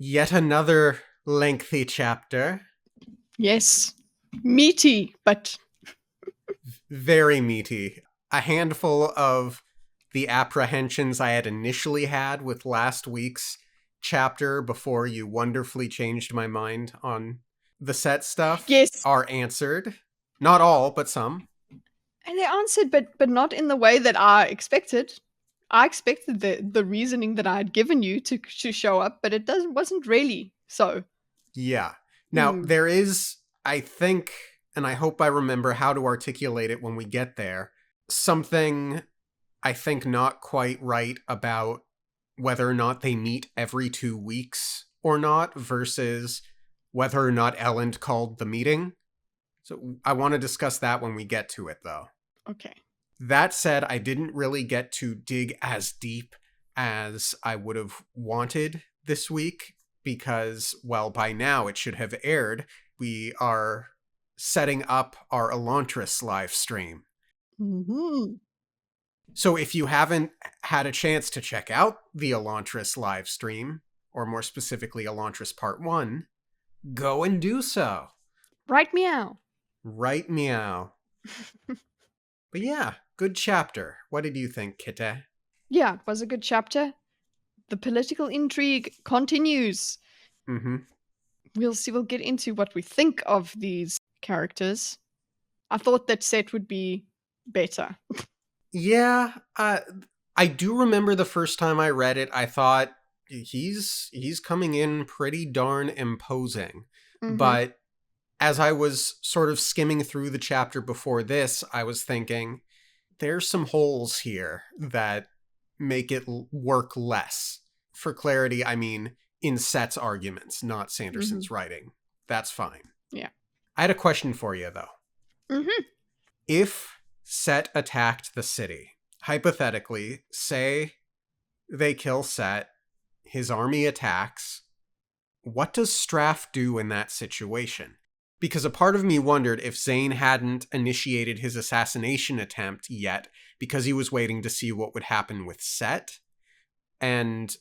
Yet another lengthy chapter. Yes. Meaty, but Very meaty. A handful of the apprehensions I had initially had with last week's chapter before you wonderfully changed my mind on the set stuff yes. are answered. Not all, but some. And they answered, but not in the way that I expected. I expected the reasoning that I had given you to show up, but it wasn't really so. Yeah. Now, Hmm. there is, I think, and I hope I remember how to articulate it when we get there, something I think not quite right about whether or not they meet every 2 weeks or not versus whether or not Ellen called the meeting. So I want to discuss that when we get to it, though. Okay. That said, I didn't really get to dig as deep as I would have wanted this week because, well, by now it should have aired. We are setting up our Elantris live stream. Mm-hmm. So if you haven't had a chance to check out the Elantris live stream, or more specifically Elantris Part 1, go and do so. Right meow. Right meow. But yeah, good chapter. What did you think, Kitty? Yeah, it was a good chapter. The political intrigue continues. Mm-hmm. We'll see. We'll get into what we think of these characters. I thought that set would be better. Yeah, I do remember the first time I read it, I thought he's coming in pretty darn imposing. Mm-hmm. But as I was sort of skimming through the chapter before this, I was thinking there's some holes here that make it work less. For clarity, I mean in Set's arguments, not Sanderson's Mm-hmm. writing. That's fine. Yeah. I had a question for you though. Mm-hmm. If Set attacked the city, hypothetically, say they kill Set, his army attacks, what does Straff do in that situation? Because a part of me wondered if Zane hadn't initiated his assassination attempt yet because he was waiting to see what would happen with Set. And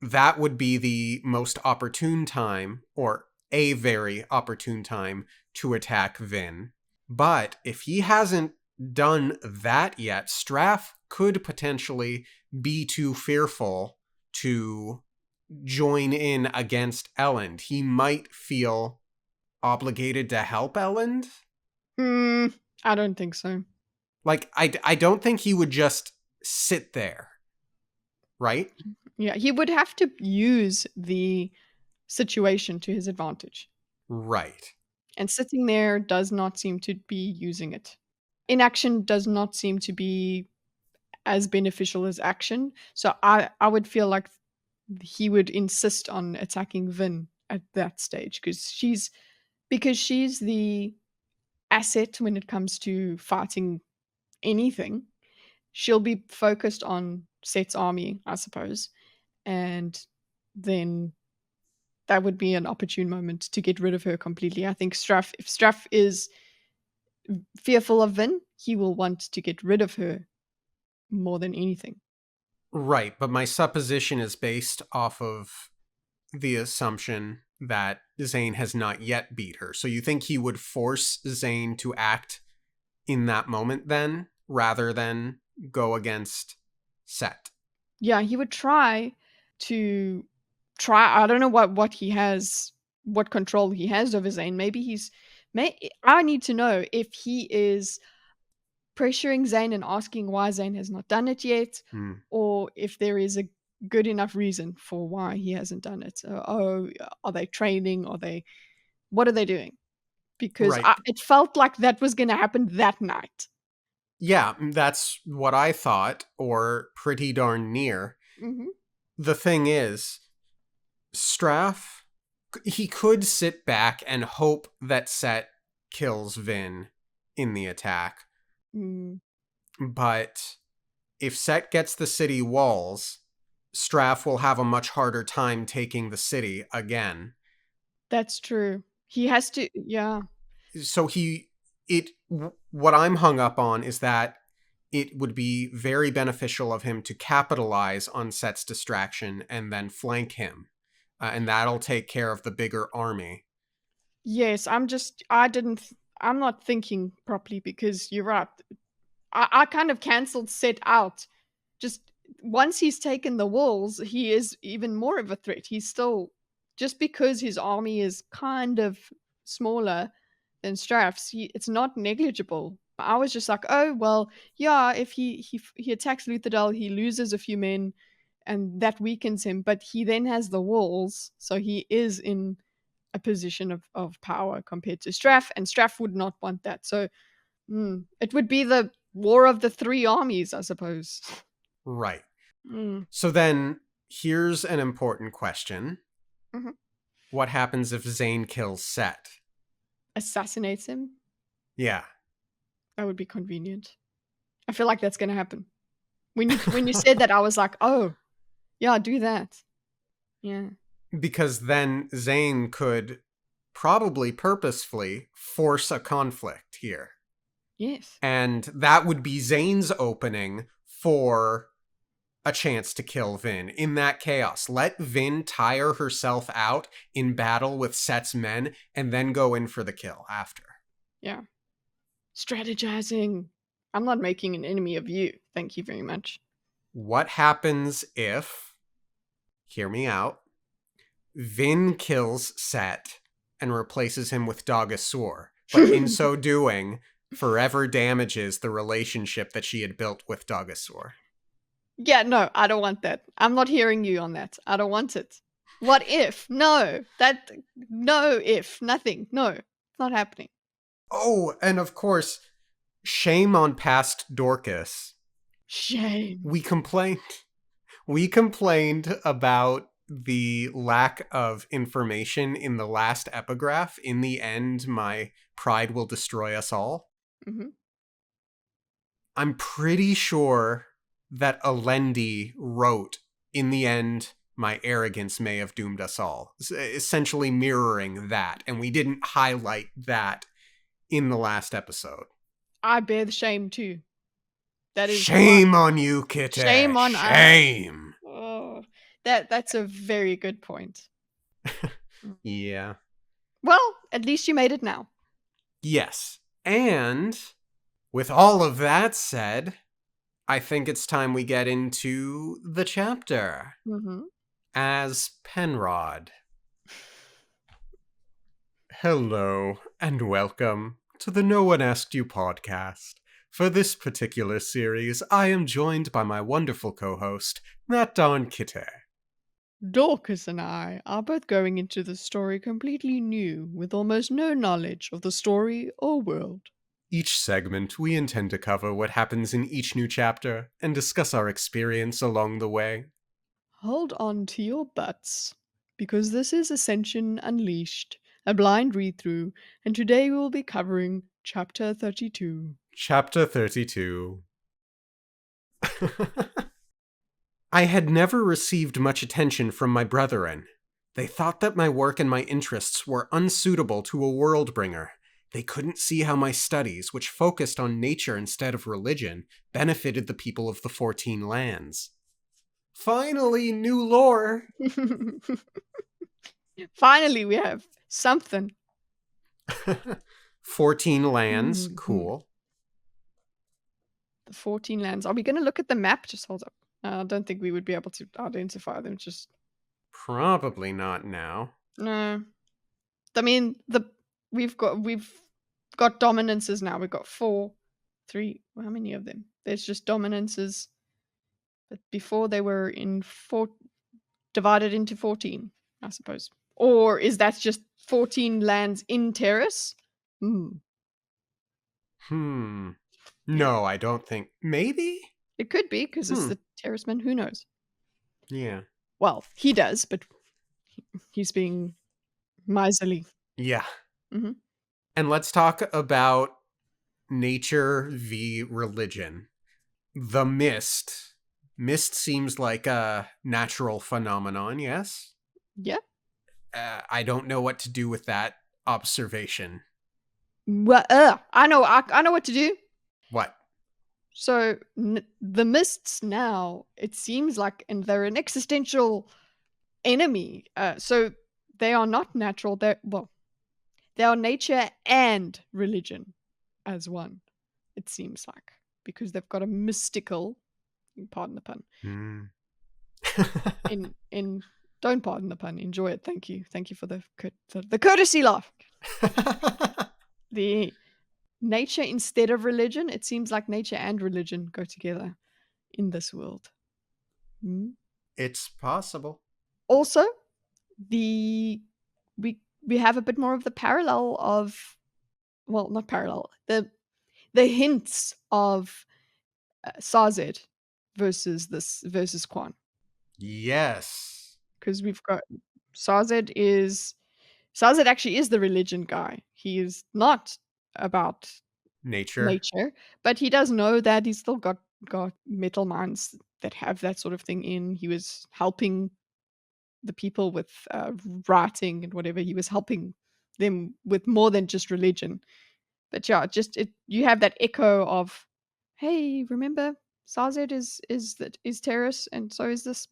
that would be the most opportune time, or a very opportune time, to attack Vin. But if he hasn't done that yet, Straff could potentially be too fearful to join in against Elend. He might feel obligated to help Elend. I don't think so. Like, I don't think he would just sit there, right? Yeah, he would have to use the situation to his advantage. Right. And sitting there does not seem to be using it. Inaction does not seem to be as beneficial as action. So I would feel like he would insist on attacking Vin at that stage because she's the asset when it comes to fighting anything. She'll be focused on Set's army, I suppose, and then that would be an opportune moment to get rid of her completely. I think if Straff is fearful of Vin, he will want to get rid of her more than anything. Right, but my supposition is based off of the assumption that Zane has not yet beat her. So you think he would force Zane to act in that moment then, rather than go against Set? Yeah, he would try to I don't know what he has, what control he has over Zane. Maybe I need to know if he is pressuring Zane and asking why Zane has not done it yet, or if there is a good enough reason for why he hasn't done it. Are they training? What are they doing? Because Right. it felt like that was going to happen that night. Yeah, that's what I thought, or pretty darn near. Mm-hmm. The thing is, Straff, he could sit back and hope that Set kills Vin in the attack. Mm. But if Set gets the city walls, Straff will have a much harder time taking the city again. That's true. He has to, yeah. So what I'm hung up on is that it would be very beneficial of him to capitalize on Set's distraction and then flank him. and that'll take care of the bigger army. Yes, I'm not thinking properly because you're right. I kind of cancelled Set out. Just once he's taken the walls, he is even more of a threat. He's still, just because his army is kind of smaller than Straff's, it's not negligible. I was just like, oh well, yeah. If he attacks Luthadel, he loses a few men, and that weakens him. But he then has the walls, so he is in a position of power compared to Straff, and Straff would not want that. So it would be the war of the three armies, I suppose. Right. Mm. So then here's an important question. Mhm. What happens if Zane kills Set? Assassinates him. Yeah. That would be convenient. I feel like that's going to happen. When you said that, I was like, oh, yeah, do that. Yeah. Because then Zane could probably purposefully force a conflict here. Yes. And that would be Zane's opening for a chance to kill Vin in that chaos. Let Vin tire herself out in battle with Set's men and then go in for the kill after. Yeah. Strategizing. I'm not making an enemy of you. Thank you very much. What happens if, hear me out, Vin kills Set and replaces him with Dogasur, but in so doing, forever damages the relationship that she had built with Dogasur? Yeah, no, I don't want that. I'm not hearing you on that. I don't want it. What if? No. No if. Nothing. No. It's not happening. Oh, and of course, shame on past Dorkus. Shame. We complained about the lack of information in the last epigraph. In the end, my pride will destroy us all. Mm-hmm. I'm pretty sure that Alendi wrote, in the end, my arrogance may have doomed us all. Essentially mirroring that. And we didn't highlight that in the last episode. I bear the shame too. That is shame on you, Kitty. Shame on shame. Oh, that's a very good point. Yeah. Well, at least you made it now. Yes. And with all of that said, I think it's time we get into the chapter. Mm-hmm. As Penrod. Hello, and welcome to the No One Asked You podcast. For this particular series, I am joined by my wonderful co-host, that darn Kitty. Dorkus and I are both going into the story completely new, with almost no knowledge of the story or world. Each segment, we intend to cover what happens in each new chapter and discuss our experience along the way. Hold on to your butts, because this is Ascension Unleashed, a blind read-through, and today we will be covering Chapter 32. Chapter 32. I had never received much attention from my brethren. They thought that my work and my interests were unsuitable to a world-bringer. They couldn't see how my studies, which focused on nature instead of religion, benefited the people of the 14 lands. Finally, new lore! Finally, we have something. 14 lands, Mhm. cool. The 14 lands. Are we going to look at the map? Just hold up. I don't think we would be able to identify them. Just Probably not now. no. I mean, we've got dominances now. We've got 4, 3. How many of them? There's just dominances. But before they were divided into 14, I suppose. Or is that just 14 lands in Terrace? No, I don't think. Maybe? It could be, because it's the Terraceman. Who knows? Yeah. Well, he does, but he's being miserly. Yeah. Mm-hmm. And let's talk about nature v. religion. The mist. Mist seems like a natural phenomenon, yes? Yeah. I don't know what to do with that observation. Well, I know what to do. What? So the mists now, it seems like, and they're an existential enemy. So they are not natural. They are nature and religion as one. It seems like, because they've got a mystical, pardon the pun, Mm. in don't pardon the pun, enjoy it. Thank you for the courtesy laugh. The nature instead of religion. It seems like nature and religion go together in this world. It's possible. Also, we have a bit more of the parallel of, well, not parallel, the hints of Sazed versus Quan, Yes. because we've got Sazed actually is the religion guy. He is not about Nature. nature, but he does know that he's still got metal mines that have that sort of thing in. He was helping the people with writing and whatever. He was helping them with more than just religion. But yeah, you have that echo of, hey, remember Sazed is terrorist, and so is this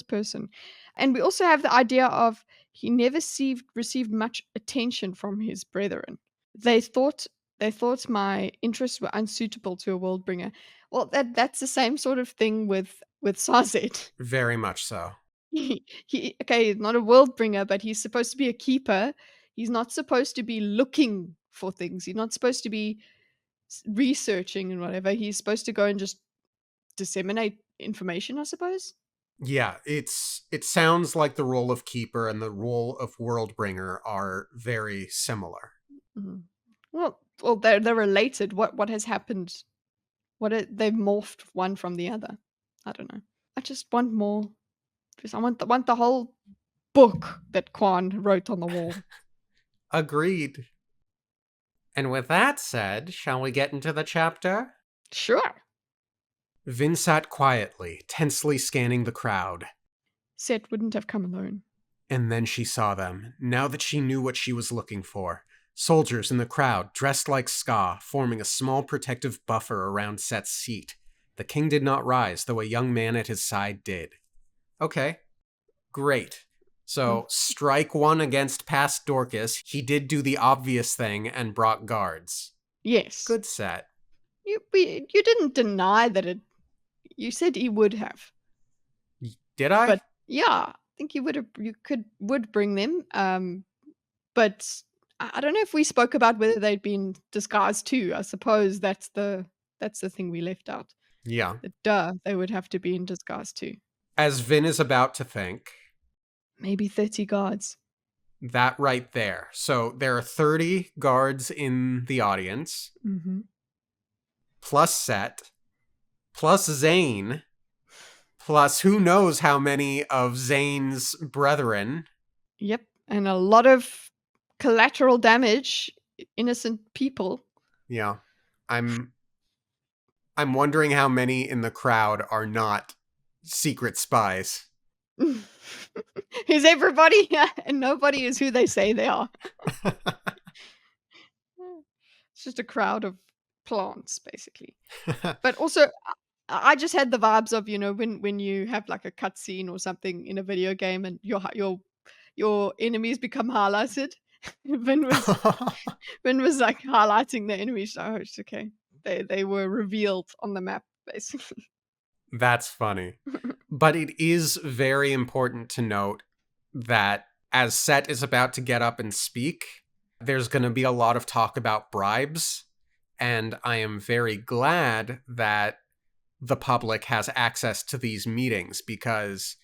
person. And we also have the idea of he never received much attention from his brethren. They thought my interests were unsuitable to a world bringer. Well, that's the same sort of thing with Sazed. Very much so. Okay, he's not a world bringer, but he's supposed to be a keeper. He's not supposed to be looking for things. He's not supposed to be researching and whatever. He's supposed to go and just disseminate information, I suppose. Yeah, it sounds like the role of keeper and the role of world bringer are very similar. Mhm. Well, they're related. What has happened? They've morphed one from the other. I don't know. I just want more. I want the whole book that Quan wrote on the wall. Agreed. And with that said, shall we get into the chapter? Sure. Vin sat quietly, tensely scanning the crowd. Set wouldn't have come alone. And then she saw them, now that she knew what she was looking for. Soldiers in the crowd, dressed like Ska, forming a small protective buffer around Set's seat. The king did not rise, though a young man at his side did. Okay, great. So, strike one against past Dorkus. He did do the obvious thing and brought guards. Yes. Good Set. You didn't deny that it. You said he would have. Did I? But yeah, I think you would bring them. But I don't know if we spoke about whether they'd been disguised too. I suppose that's the thing we left out. Yeah. They would have to be in disguise too. As Vin is about to think, maybe 30 guards. That right there. So there are 30 guards in the audience, plus Set, plus Zane, plus who knows how many of Zane's brethren. Yep, and a lot of collateral damage, innocent people. Yeah. I'm wondering how many in the crowd are not secret spies. Is everybody? And nobody is who they say they are. It's just a crowd of plants, basically. But also, I just had the vibes of, when you have like a cutscene or something in a video game and your enemies become highlighted. Vin was like highlighting the enemies. Oh, it's okay. They were revealed on the map, basically. That's funny. But it is very important to note that as Set is about to get up and speak, there's going to be a lot of talk about bribes. And I am very glad that the public has access to these meetings, because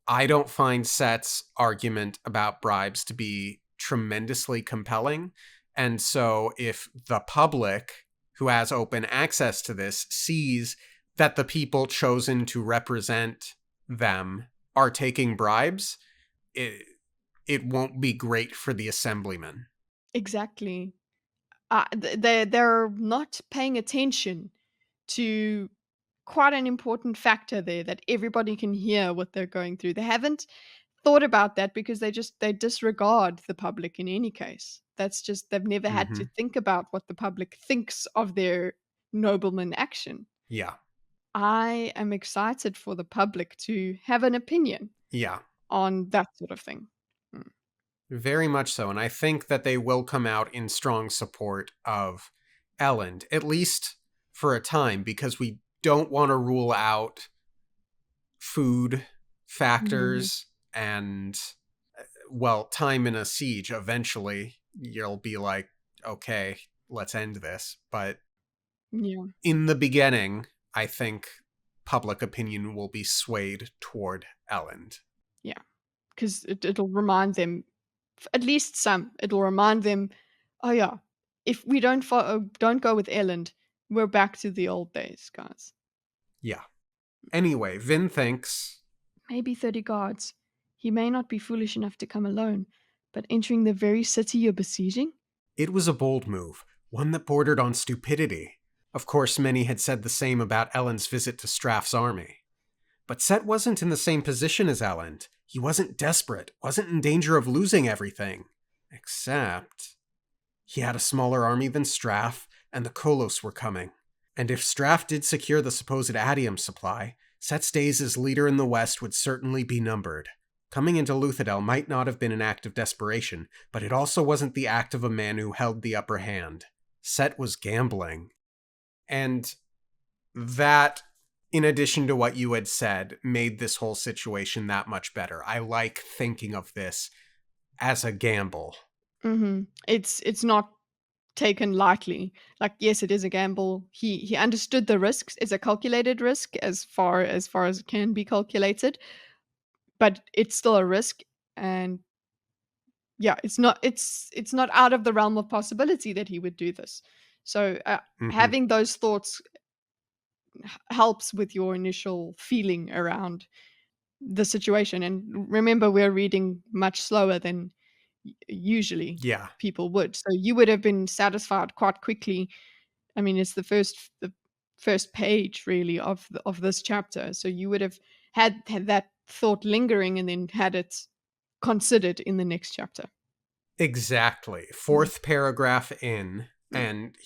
I don't find Set's argument about bribes to be tremendously compelling. And so if the public, who has open access to this, sees that the people chosen to represent them are taking bribes, it won't be great for the assemblyman. Exactly. They're not paying attention to quite an important factor there, that everybody can hear what they're going through. They haven't thought about that because they disregard the public in any case. That's just, they've never had to think about what the public thinks of their nobleman action. Yeah. I am excited for the public to have an opinion. Yeah. on that sort of thing. Mm. Very much so. And I think that they will come out in strong support of Elend, at least for a time, because we don't want to rule out food Mhm. factors and, well, time in a siege. Eventually, you'll be like, okay, let's end this. But Yeah, in the beginning, I think public opinion will be swayed toward Elend. yeah, 'cause it'll remind them, at least some, it'll remind them, "Oh, yeah, if we don't go with Elend, we're back to the old days, guys. Yeah. Anyway, Vin thinks Maybe 30 guards. He may not be foolish enough to come alone, but entering the very city you're besieging? it was a bold move, one that bordered on stupidity. Of course, many had said the same about Elend's visit to Straff's army. But Set wasn't in the same position as Elend. He wasn't desperate, wasn't in danger of losing everything. Except, he had a smaller army than Straff, and the Kolos were coming. And if Straff did secure the supposed adium supply, Set's days as leader in the West would certainly be numbered. Coming into Luthadel might not have been an act of desperation, but it also wasn't the act of a man who held the upper hand. Set was gambling. And that, in addition to what you had said, made this whole situation that much better. I like thinking of this as a gamble. Mhm. It's not taken lightly. Like, yes, it is a gamble. He understood the risks. It's a calculated risk as far as it can be calculated, but it's still a risk. And yeah, it's not out of the realm of possibility that he would do this. So Mm-hmm. having those thoughts helps with your initial feeling around the situation. And remember, we're reading much slower than usually Yeah, people would. So you would have been satisfied quite quickly. I mean, it's the first page really of this chapter. So you would have had that thought lingering and then had it considered in the next chapter. exactly. Mm, Fourth paragraph in, mm, and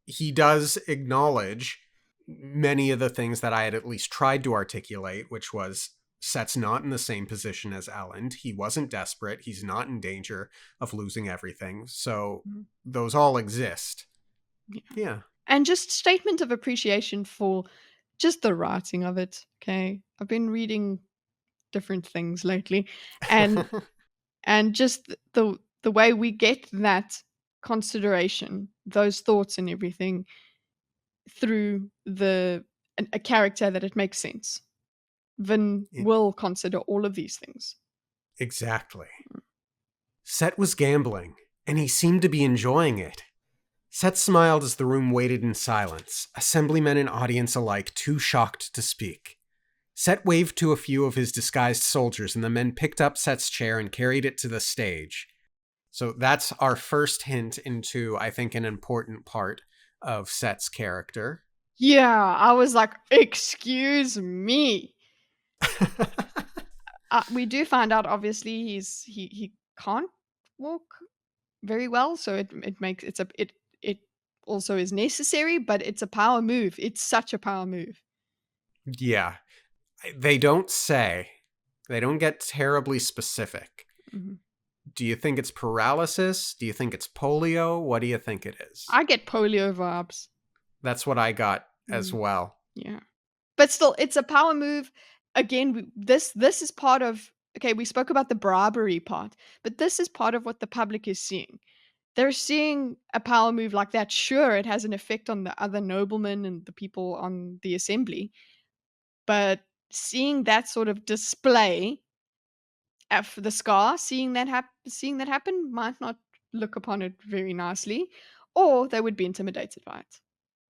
he does acknowledge many of the things that I had at least tried to articulate, which was Set's not in the same position as Elend. He wasn't desperate. He's not in danger of losing everything. So mm. those all exist. Yeah. Yeah. And just statement of appreciation for just the writing of it. Okay. I've been reading different things lately, and just the way we get that consideration, those thoughts and everything through a character that it makes sense. Vin will consider all of these things. Exactly. Set was gambling, and he seemed to be enjoying it. Set smiled as the room waited in silence, assemblymen and audience alike too shocked to speak. Set waved to a few of his disguised soldiers, and the men picked up Set's chair and carried it to the stage. So that's our first hint into, I think, an important part of Set's character. Yeah, I was like, excuse me. We do find out obviously he can't walk very well, so it makes it also is necessary, but it's a power move. It's such a power move. Yeah. They don't say, they don't get terribly specific. Mhm. Do you think it's paralysis? Do you think it's polio? What do you think it is? I get polio vibes. That's what I got as Mm, well. yeah. But still, it's a power move. Again, this is part of, okay, we spoke about the bribery part, but this is part of what the public is seeing. They're seeing a power move like that. Sure, it has an effect on the other noblemen and the people on the assembly, but seeing that sort of display for the scar, seeing that happen might not look upon it very nicely, or they would be intimidated by it.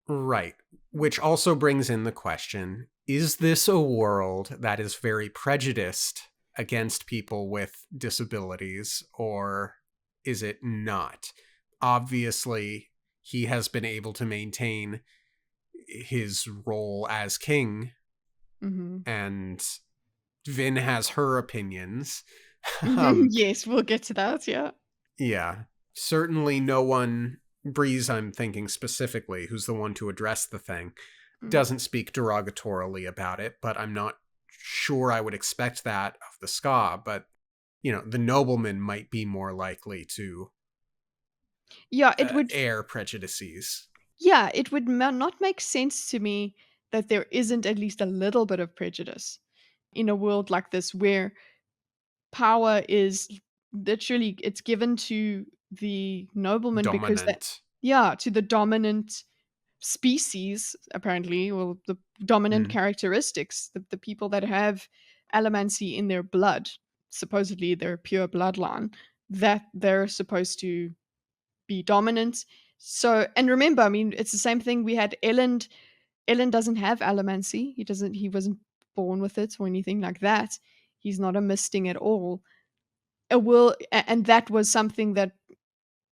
Right. Which also brings in the question, is this a world that is very prejudiced against people with disabilities, or is it not? Obviously, he has been able to maintain his role as king, Mhm. and Vin has her opinions. um, Yes, we'll get to that, yeah. yeah. Certainly no one, Breeze, I'm thinking specifically, who's the one to address the thing, Mm. doesn't speak derogatorily about it, but I'm not sure I would expect that of the Ska, but, the nobleman might be more likely to Yeah, it would air prejudices. yeah, it would not make sense to me that there isn't at least a little bit of prejudice in a world like this where power is literally it's given to the nobleman because that Dominant. yeah, to the dominant species apparently, or the dominant Mm, characteristics, the people that have allomancy in their blood, supposedly their pure bloodline, that they're supposed to be dominant. So, and remember, I mean, it's the same thing we had Elend. Elend doesn't have allomancy. He wasn't born with it or anything like that. He's not a misting at all. And that was something that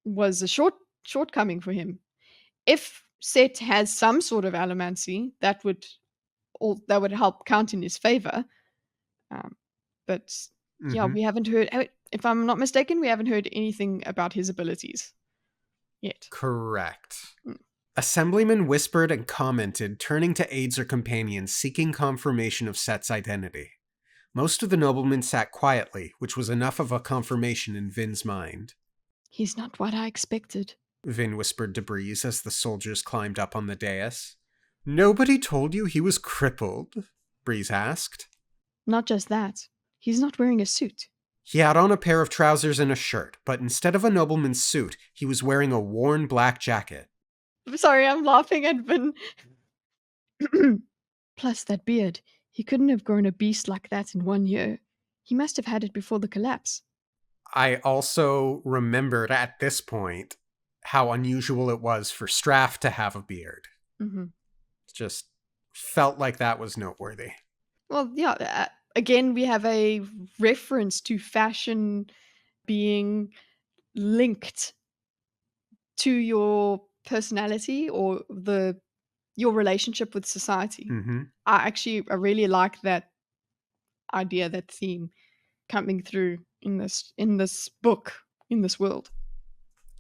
was a shortcoming for him. If Set has some sort of allomancy, that would help count in his favor. Um, but yeah, hmm we haven't heard. If I'm not mistaken, we haven't heard anything about his abilities yet. Correct. Mm. Assemblyman whispered and commented, turning to aides or companions seeking confirmation of Set's identity. Most of the noblemen sat quietly, which was enough of a confirmation in Vin's mind. He's not what I expected. Vin whispered to Breeze as the soldiers climbed up on the dais. Nobody told you he was crippled? Breeze asked. Not just that. He's not wearing a suit. He had on a pair of trousers and a shirt, but instead of a nobleman's suit, he was wearing a worn black jacket. I'm sorry, I'm laughing at Vin. Plus, that beard. He couldn't have grown a beast like that in 1 year. He must have had it before the collapse. I also remembered at this point how unusual it was for Straff to have a beard. Mm-hmm. Just felt like that was noteworthy. Well, yeah, again, we have a reference to fashion being linked to your personality or your relationship with society. Mm-hmm. I really like that idea, that theme coming through in this book, in this world.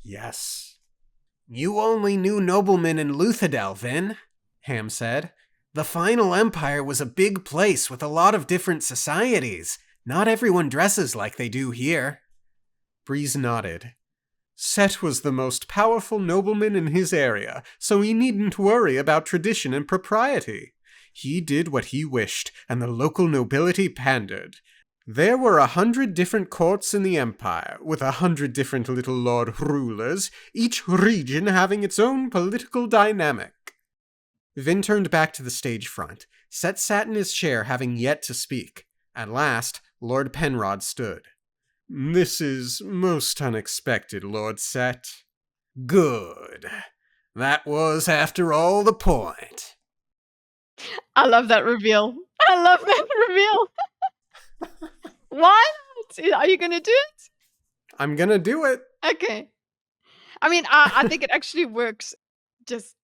Yes. You only knew noblemen in Luthadel, Vin, Ham said. The final empire was a big place with a lot of different societies. Not everyone dresses like they do here. Breeze nodded. Set was the most powerful nobleman in his area, so he needn't worry about tradition and propriety. He did what he wished, and the local nobility pandered. There were 100 different courts in the empire, with 100 different little lord rulers, each region having its own political dynamic. Vin turned back to the stage front. Set sat in his chair, having yet to speak. At last, Lord Penrod stood. This is most unexpected, Lord Set. Good. That was, after all, the point. I love that reveal. I love that reveal. What? Are you going to do it? I'm gonna do it. Okay. I mean, I think it actually works just...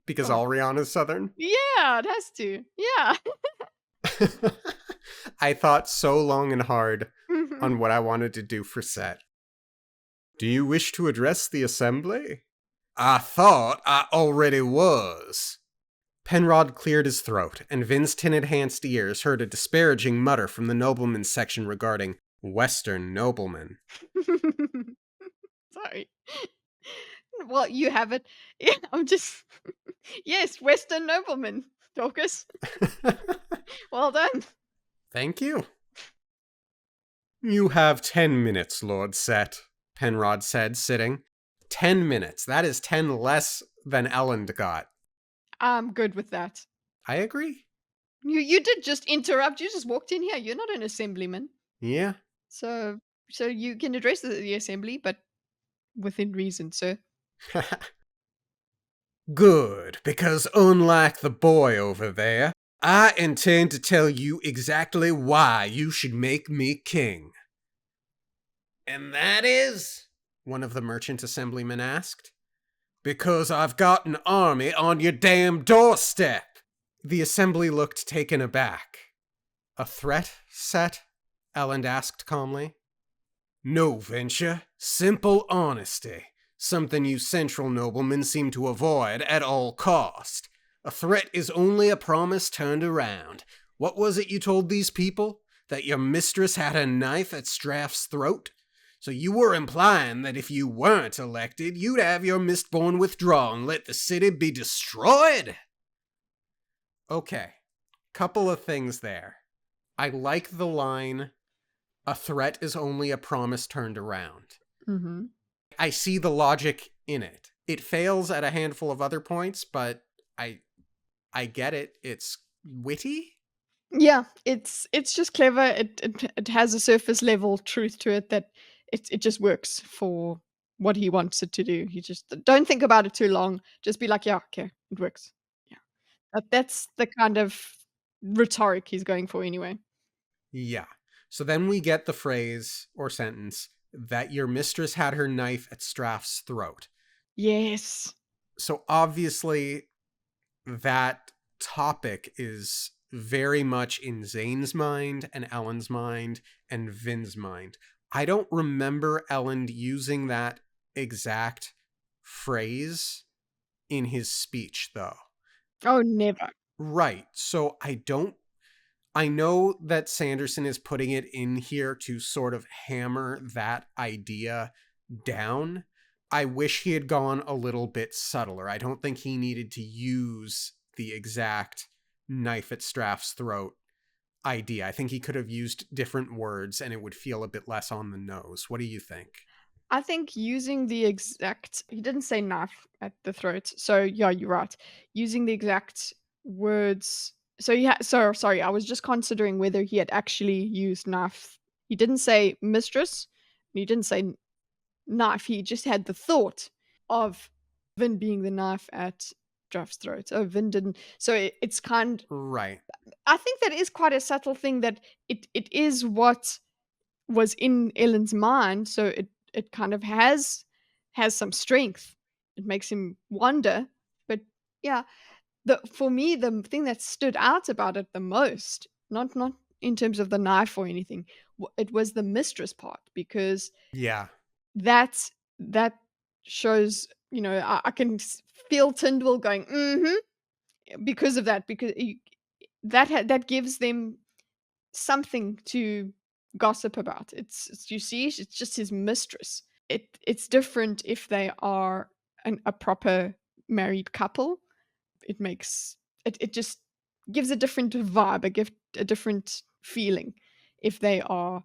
Because Oh. all Rihanna's Southern? Yeah, it has to. Yeah. I thought so long and hard on what I wanted to do for Set. Do you wish to address the assembly? I thought I already was. Penrod cleared his throat, and Vin's tin-enhanced ears heard a disparaging mutter from the noblemen's section regarding Western noblemen. Sorry. Well, you have it. Yeah, I'm just... Yes, Western nobleman, Dorkus. Well done. Thank you. You have 10 minutes, Lord Set, Penrod said, sitting. 10 minutes. That is 10 less than Elend got. I'm good with that. I agree. You did just interrupt. You just walked in here. You're not an assemblyman. Yeah. So you can address the assembly, but within reason, sir. Good, because unlike the boy over there, I intend to tell you exactly why you should make me king. And that is? One of the merchant assemblymen asked. Because I've got an army on your damn doorstep. The assembly looked taken aback. A threat, Set? Elend asked calmly. No, Venture. Simple honesty. Something you central noblemen seem to avoid at all cost. A threat is only a promise turned around. What was it you told these people? That your mistress had a knife at Straff's throat? So you were implying that if you weren't elected, you'd have your Mistborn withdrawn, let the city be destroyed? Okay, couple of things there. I like the line, a threat is only a promise turned around. Mm-hmm. I see the logic in it. It fails at a handful of other points, but I get it. It's witty. Yeah, it's just clever. It has a surface level truth to it that it just works for what he wants it to do. He just don't think about it too long. Just be like, yeah, okay, it works. Yeah, that's the kind of rhetoric he's going for anyway. Yeah. So then we get the phrase or sentence that your mistress had her knife at Straff's throat. Yes. So obviously that topic is very much in Zane's mind and Ellen's mind and Vin's mind. I don't remember Ellen using that exact phrase in his speech, though. Oh, never. Right. So I know that Sanderson is putting it in here to sort of hammer that idea down. I wish he had gone a little bit subtler. I don't think he needed to use the exact knife at Straff's throat idea. I think he could have used different words and it would feel a bit less on the nose. What do you think? I think using the exact he didn't say knife at the throat. So yeah, you're right. Using the exact words. So yeah, so sorry, I was just considering whether he had actually used knife. He didn't say mistress. He didn't say knife. He just had the thought of Vin being the knife at Draft's throat. Oh, Vin didn't. So it's kind. Right. I think that is quite a subtle thing that it is what was in Ellen's mind, so it kind of has some strength. It makes him wonder, but yeah, the for me the thing that stood out about it the most, not in terms of the knife or anything, it was the mistress part because Yeah. that shows I can feel Tyndall going because of that because that gives them something to gossip about. It's you see, it's just his mistress. It's different if they are a proper married couple. It makes it just gives a different vibe, a different feeling. If they are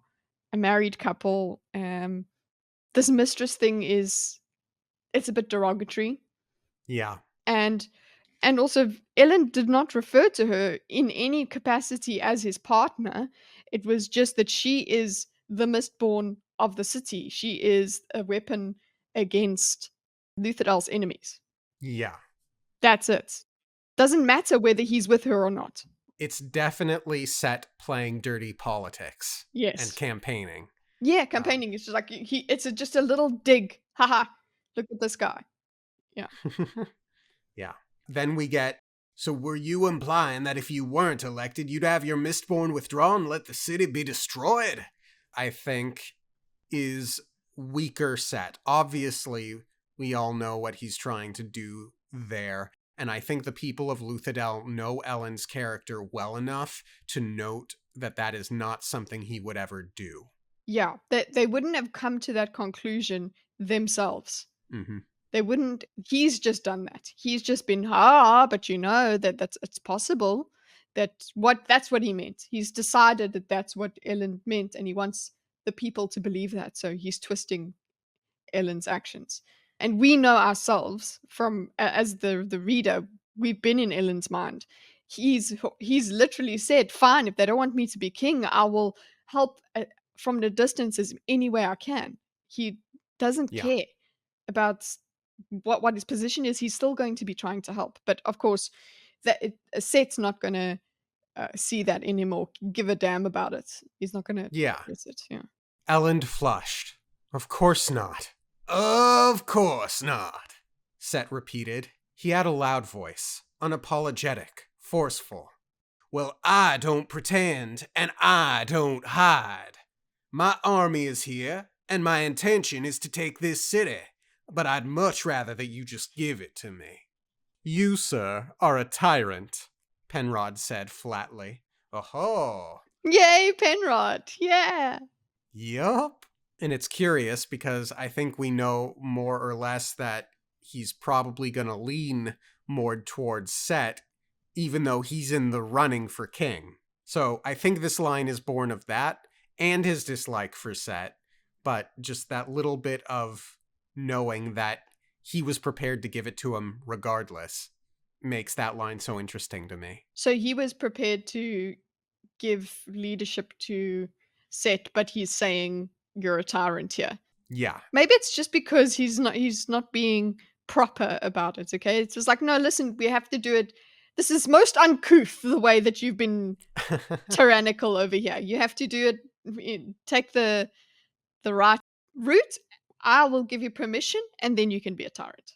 a married couple, this mistress thing is it's a bit derogatory, Yeah. and also, Ellen did not refer to her in any capacity as his partner. It was just that she is the Mistborn of the city. She is a weapon against Luthadal's enemies. Yeah. That's it. Doesn't matter whether he's with her or not. It's definitely set playing dirty politics and Yes. campaigning. Yeah, Um, campaigning is just like it's just a little dig. Haha. Look at this guy. Yeah. yeah. Then we get, so were you implying that if you weren't elected, you'd have your Mistborn withdrawn and let the city be destroyed? I think is weaker set. Obviously, we all know what he's trying to do there. And I think the people of Luthadel know Ellen's character well enough to note that that is not something he would ever do. Yeah. They wouldn't have come to that conclusion themselves. Mm-hmm. They wouldn't he's just done that. He's just been, "Ah, but you know that that's it's possible." That's what he meant. He's decided that that's what Ellen meant, and he wants the people to believe that, so he's twisting Ellen's actions. And we know ourselves from as the reader, we've been in Ellen's mind. He's literally said, "Fine, if they don't want me to be king, I will help from the distance as any way I can." He doesn't Yeah. care about what his position is. He's still going to be trying to help, but of course, Set's not going to see that anymore. Give a damn about it. He's not going to Yeah. miss it. Yeah. Ellen flushed. Of course not. Of course not, Set repeated. He had a loud voice, unapologetic, forceful. Well, I don't pretend, and I don't hide. My army is here, and my intention is to take this city, but I'd much rather that you just give it to me. You, sir, are a tyrant, Penrod said flatly. Oh, Yay, Penrod! Yeah. yup. And it's curious because I think we know more or less that he's probably going to lean more towards Set, even though he's in the running for king. So I think this line is born of that and his dislike for Set, but just that little bit of knowing that he was prepared to give it to him regardless makes that line so interesting to me. So he was prepared to give leadership to Set, but he's saying you're a tyrant here. Yeah. Maybe it's just because he's not being proper about it, okay? It's just like, "No, listen, we have to do it. This is most uncouth the way that you've been tyrannical over here. You have to do it take the right route. I will give you permission, and then you can be a tyrant."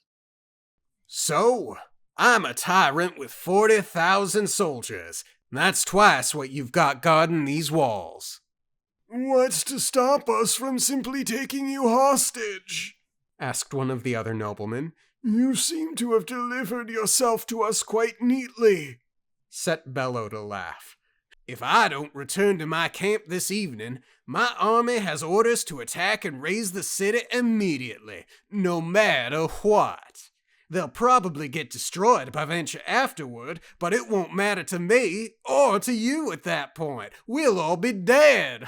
So, I'm a tyrant with 40,000 soldiers. That's twice what you've got guarding these walls. What's to stop us from simply taking you hostage? Asked one of the other noblemen. You seem to have delivered yourself to us quite neatly. Set bellowed a laugh. If I don't return to my camp this evening, my army has orders to attack and raze the city immediately, no matter what. They'll probably get destroyed by Venture afterward, but it won't matter to me or to you at that point. We'll all be dead.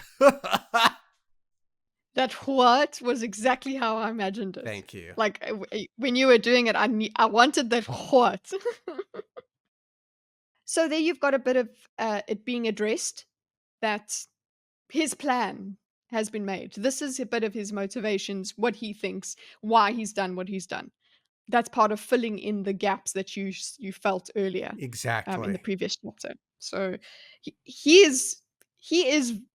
That what was exactly how I imagined it. Thank you. Like, when you were doing it, I wanted that what. So there you've got a bit of, it being addressed that his plan has been made. This is a bit of his motivations, what he thinks, why he's done what he's done. That's part of filling in the gaps that you felt earlier, in the Exactly. previous chapter. So he is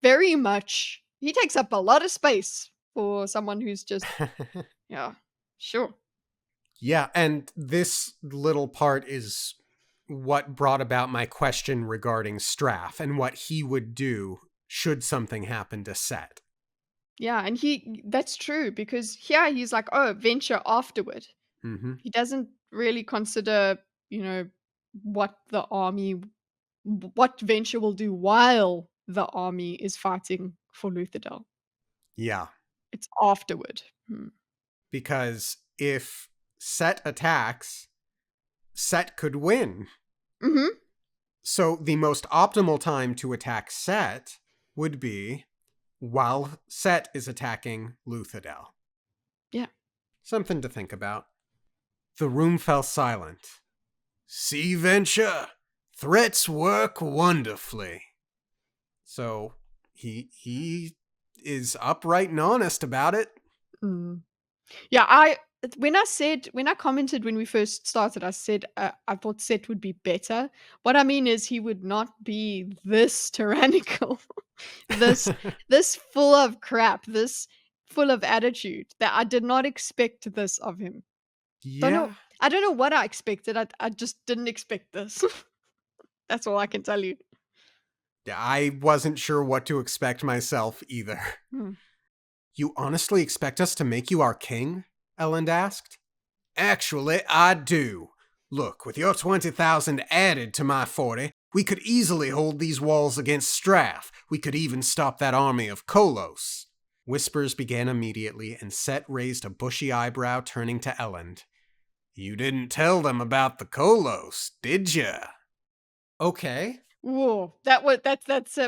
very much he takes up a lot of space for someone who's just yeah, sure. Yeah, and this little part is what brought about my question regarding Straff and what he would do should something happen to Set. Yeah, and that's true because here he's like, "Oh, venture afterward." Mm-hmm. He doesn't really consider, what the army what venture will do while the army is fighting for Luthadel. Yeah, It's afterward. Hmm. because if Set attacks, Set could win. Mhm. So the most optimal time to attack Set would be while Set is attacking Luthadel. Yeah. Something to think about. The room fell silent. See, Venture, threats work wonderfully. So he is upright and honest about it. Mm. Yeah, when I commented when we first started, I said, I thought Set would be better. What I mean is he would not be this tyrannical, this this full of crap, this full of attitude. That I did not expect this of him. Don't know Yeah. I don't know what I expected. I just didn't expect this. That's all I can tell you. I wasn't sure what to expect myself either. Hmm. You honestly expect us to make you our king? Elend asked. Actually, I do. Look, with your 20,000 added to my 40, we could easily hold these walls against Straff. We could even stop that army of Kolos. Whispers began immediately, and Set raised a bushy eyebrow, turning to Elend. You didn't tell them about the Kolos, did ya? Okay. Whoa, that's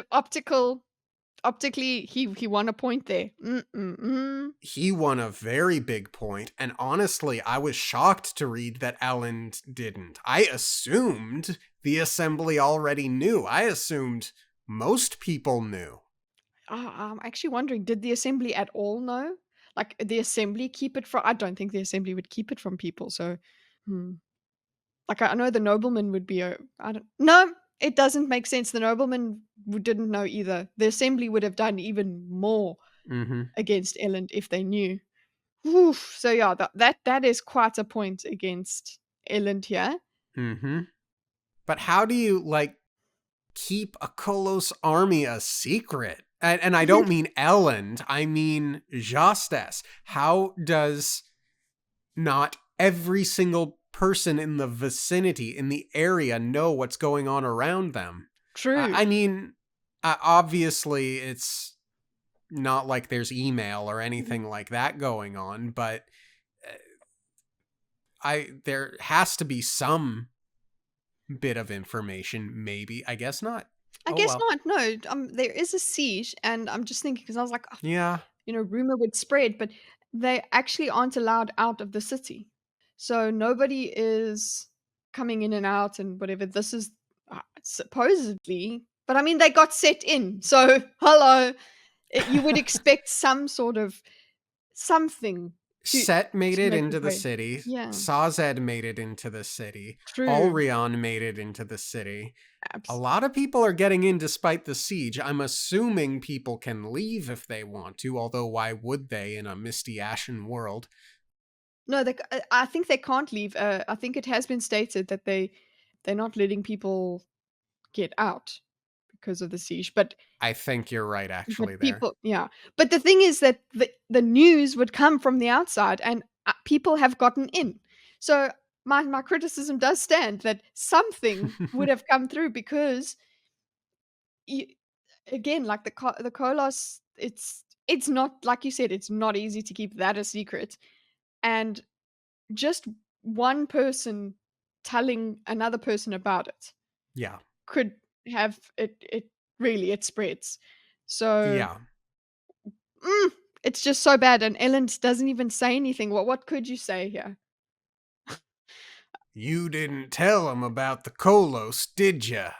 optically he won a point there. Mm-mm-mm. He won a very big point, and honestly, I was shocked to read that Elend didn't. I assumed the assembly already knew. I assumed most people knew. I'm actually wondering, did the assembly at all know? Like the assembly keep it from? I don't think the assembly would keep it from people. So, hmm. Like I know the nobleman would be. I don't. No, it doesn't make sense. The nobleman didn't know either. The assembly would have done even more Mm-hmm. against Elend if they knew. Oof. So yeah, that is quite a point against Elend here. Mm-hmm. But how do you, keep a Kolos army a secret? And I don't mean Elend, I mean Jastes. How does not every single person in the vicinity, in the area, know what's going on around them? True. I mean, obviously it's not like there's email or anything like that going on, but there has to be some bit of information, maybe. I guess not. I Oh guess well. not. No, there is a siege, and I'm just thinking because I was like, "Oh, Yeah. rumor would spread, but they actually aren't allowed out of the city. So nobody is coming in and out and whatever. This is supposedly, but I mean, they got set in. So, hello. You would expect some sort of something to Set made it make into its the way. city. Yeah, Sazed made it into the city. true. Alrion made it into the city. A Abs- lot of people are getting in despite the siege. I'm assuming people can leave if they want to, although why would they in a misty ashen world? No, I think they can't leave. I think it has been stated that they're not letting people get out because of the siege. I think you're right, But actually, there. people, yeah. But the thing is that the news would come from the outside, and people have gotten in. So my criticism does stand that something would have come through because you, again, like the Kolos, it's not like you said, it's not easy to keep that a secret, and just one person telling another person about it Yeah. could have it really it spreads. So Yeah. Mm, it's just so bad, and Ellen doesn't even say anything. What could you say here? You didn't tell him about the Kolos, did ya?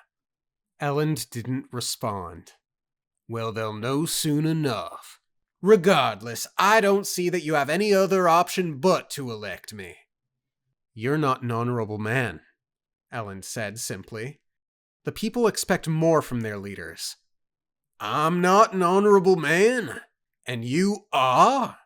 Elend didn't respond. Well, they'll know soon enough. Regardless, I don't see that you have any other option but to elect me. You're not an honorable man, Ellen said simply. The people expect more from their leaders. I'm not an honorable man, and you are?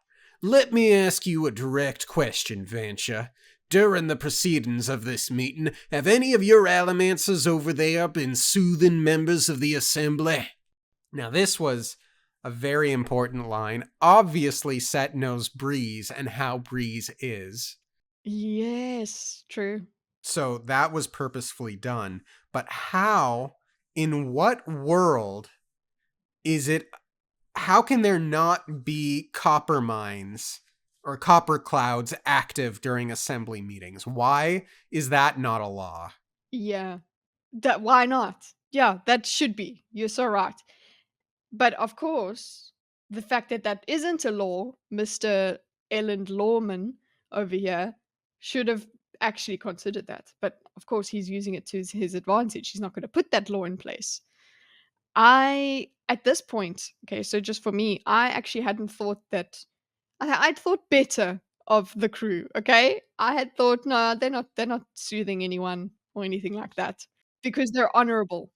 Let me ask you a direct question, Vansha. During the proceedings of this meeting, have any of your allomancers over there been soothing members of the assembly? Now, this was a very important line. Obviously, Set knows Breeze and how Breeze is. Yes, true. So that was purposefully done. But how, in what world is it? How can there not be copper mines or copper clouds active during assembly meetings? Why is that not a law? Yeah. That why not? Yeah, that should be. You're so right. But of course, the fact that that isn't a law, Mr. Ellen Lawman over here should have actually considered that. But of course, he's using it to his advantage. He's not going to put that law in place. At this point, okay, so just for me, I actually hadn't thought that I'd thought better of the crew, okay? I had thought, no, they're not soothing anyone or anything like that because they're honorable.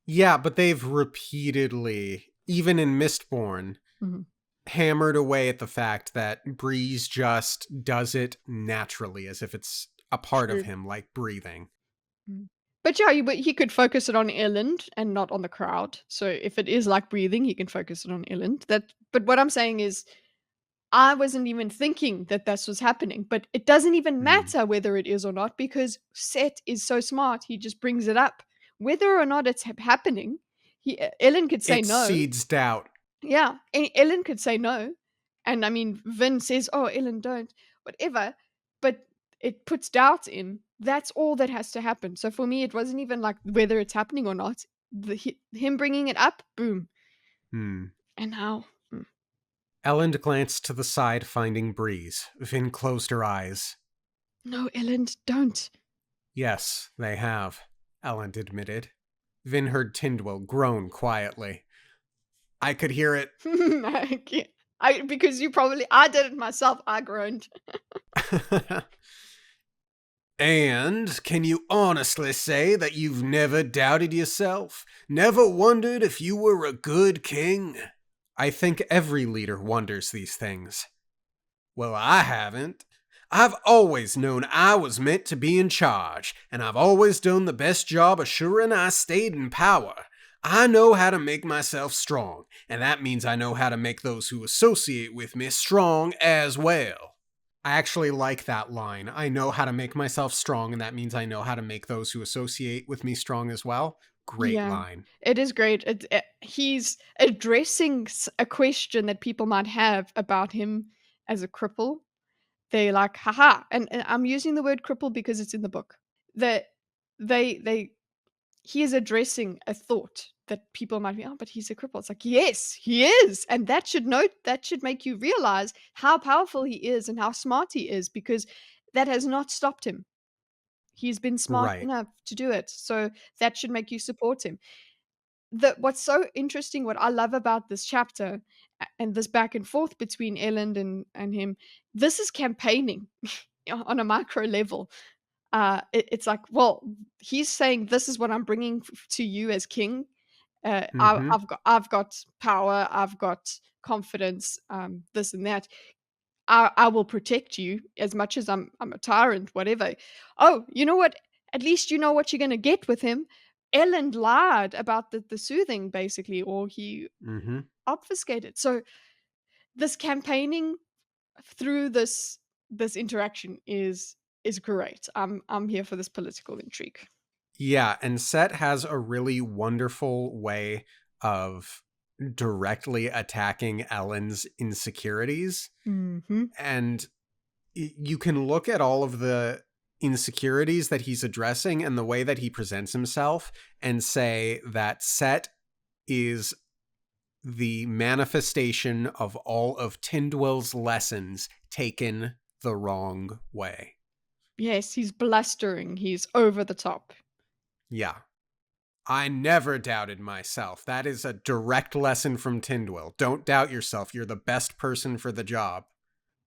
Yeah, but they've repeatedly, even in Mistborn, Mhm. hammered away at the fact that Breeze just does it naturally, as if it's a part of True. him, like breathing. Mm. But yeah, but he could focus it on Erland and not on the crowd. So if it is like breathing, he can focus it on Erland. But what I'm saying is, I wasn't even thinking that this was happening. But it doesn't even Hmm. matter whether it is or not because Set is so smart. He just brings it up, whether or not it's happening. Ellen could say It no. seeds doubt. Yeah, Ellen could say no, and I mean, Vin says, "Oh, Ellen, don't," whatever, but it puts doubt in. That's all that has to happen. So for me, it wasn't even like whether it's happening or not. Him bringing it up, boom, Hmm. and now, Elend glanced to the side, finding Breeze. Vin closed her eyes. no, Ellen, don't. Yes, they have, Elend admitted. Vin heard Tindwell groan quietly. I could hear it. I can't. Because I did it myself. I groaned. And can you honestly say that you've never doubted yourself? Never wondered if you were a good king? I think every leader wonders these things. Well, I haven't. I've always known I was meant to be in charge, and I've always done the best job assuring I stayed in power. I know how to make myself strong, and that means I know how to make those who associate with me strong as well. I actually like that line. I know how to make myself strong, and that means I know how to make those who associate with me strong as well. great Yeah, line. it is great. He's addressing a question that people might have about him as a cripple. They're like, haha, and I'm using the word cripple because it's in the book. That they he is addressing a thought that people might be, oh, but he's a cripple. It's like, yes, he is, and that should make you realize how powerful he is and how smart he is, because that has not stopped him. He's been smart Right. enough to do it, so that should make you support him. What's so interesting, what I love about this chapter, and this back and forth between Elend and him, this is campaigning on a micro level. It's like, well, he's saying, "This is what I'm bringing to you as king. Mm-hmm. I've got power. I've got confidence. This and that. I will protect you as much as I'm a tyrant, whatever. Oh, you know what? At least you know what you're gonna get with him. Ellen lied about the soothing, basically, or he Mm-hmm. obfuscated. So this campaigning through this interaction is great. I'm here for this political intrigue. Yeah, and Set has a really wonderful way of directly attacking Ellen's insecurities. Mm-hmm. And you can look at all of the insecurities that he's addressing and the way that he presents himself and say that Set is the manifestation of all of Tindwell's lessons taken the wrong way. Yes, he's blustering. He's over the top. Yeah. I never doubted myself. That is a direct lesson from Tindwell. Don't doubt yourself. You're the best person for the job.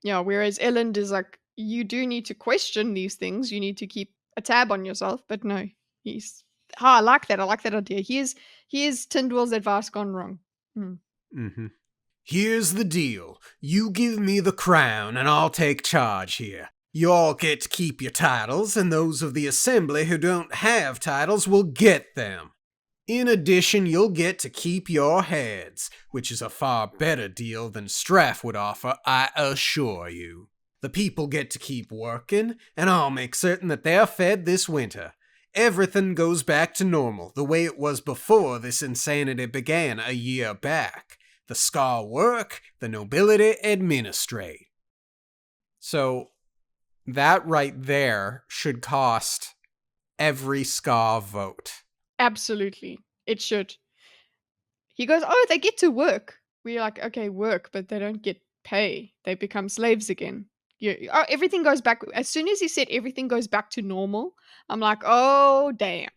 Yeah, whereas Elend is like, you do need to question these things. You need to keep a tab on yourself. But no, he's I like that. I like that idea. Here's Tindwell's advice gone wrong. Hmm. Mm-hmm. Here's the deal. You give me the crown and I'll take charge here. You all get to keep your titles, and those of the assembly who don't have titles will get them. In addition, you'll get to keep your heads, which is a far better deal than Straff would offer, I assure you. The people get to keep working, and I'll make certain that they're fed this winter. Everything goes back to normal, the way it was before this insanity began a year back. The Scar work, the nobility administrate. So, that right there should cost every Scar vote. Absolutely. It should. He goes, oh, they get to work. We're like, okay, work, but they don't get pay. They become slaves again. Everything goes back. As soon as he said everything goes back to normal, I'm like, oh, damn.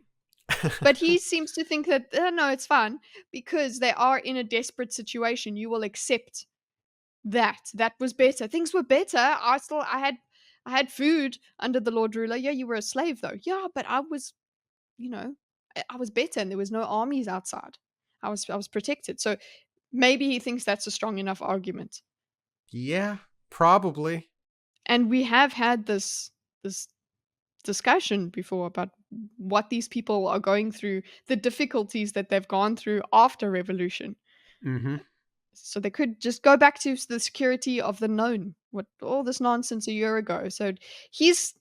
But he seems to think that, no, it's fine because they are in a desperate situation. You will accept that. That was better. Things were better. I had food under the Lord Ruler. Yeah, you were a slave though. Yeah, but I was, I was better and there was no armies outside. I was protected. So maybe he thinks that's a strong enough argument. Yeah, probably. And we have had this discussion before about what these people are going through, the difficulties that they've gone through after revolution. Mm-hmm. So they could just go back to the security of the known. What all this nonsense a year ago. So he's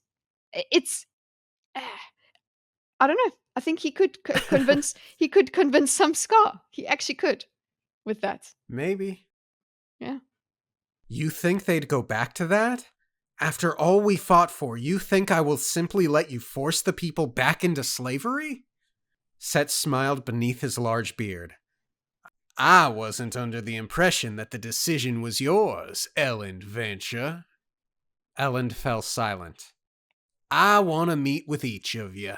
it's I don't know. I think he could convince some Scar. He actually could with that. Maybe. Yeah. You think they'd go back to that? After all we fought for, you think I will simply let you force the people back into slavery? Set smiled beneath his large beard. I wasn't under the impression that the decision was yours, Elend Venture. Elend fell silent. I want to meet with each of you,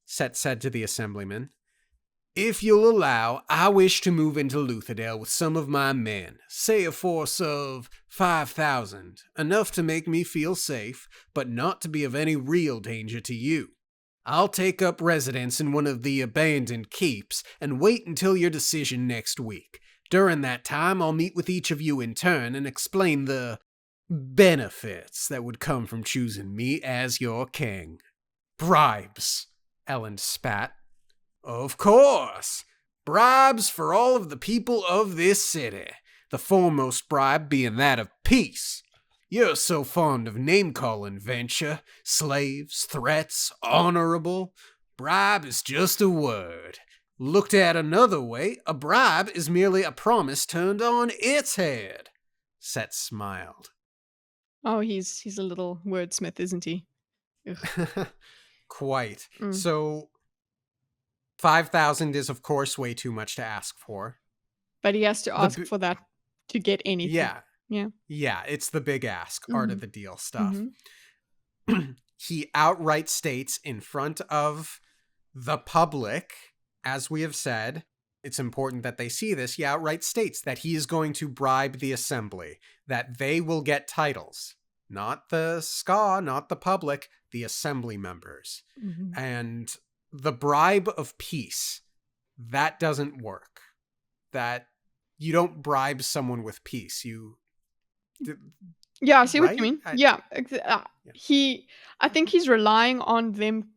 Set said to the assemblyman. If you'll allow, I wish to move into Lutherdale with some of my men, say a force of 5,000, enough to make me feel safe, but not to be of any real danger to you. I'll take up residence in one of the abandoned keeps and wait until your decision next week. During that time, I'll meet with each of you in turn and explain the benefits that would come from choosing me as your king. Bribes, Ellen spat. Of course. Bribes for all of the people of this city, the foremost bribe being that of peace. You're so fond of name-calling, Venture. Slaves, threats, honorable. Bribe is just a word. Looked at another way, a bribe is merely a promise turned on its head. Set smiled. Oh, he's a little wordsmith, isn't he? Ugh. Quite. Mm. So 5,000 is, of course, way too much to ask for. But he has to ask for that to get anything. Yeah. Yeah. Yeah, it's the big ask, art of the deal stuff. Mhm. He outright states in front of the public, as we have said, it's important that they see this. He outright states that he is going to bribe the assembly, that they will get titles. Not the ska, not the public, the assembly members. Mhm. And the bribe of peace, that doesn't work. That you don't bribe someone with peace. Yeah, I see what you Right? mean. Yeah, Yeah. I think he's relying on them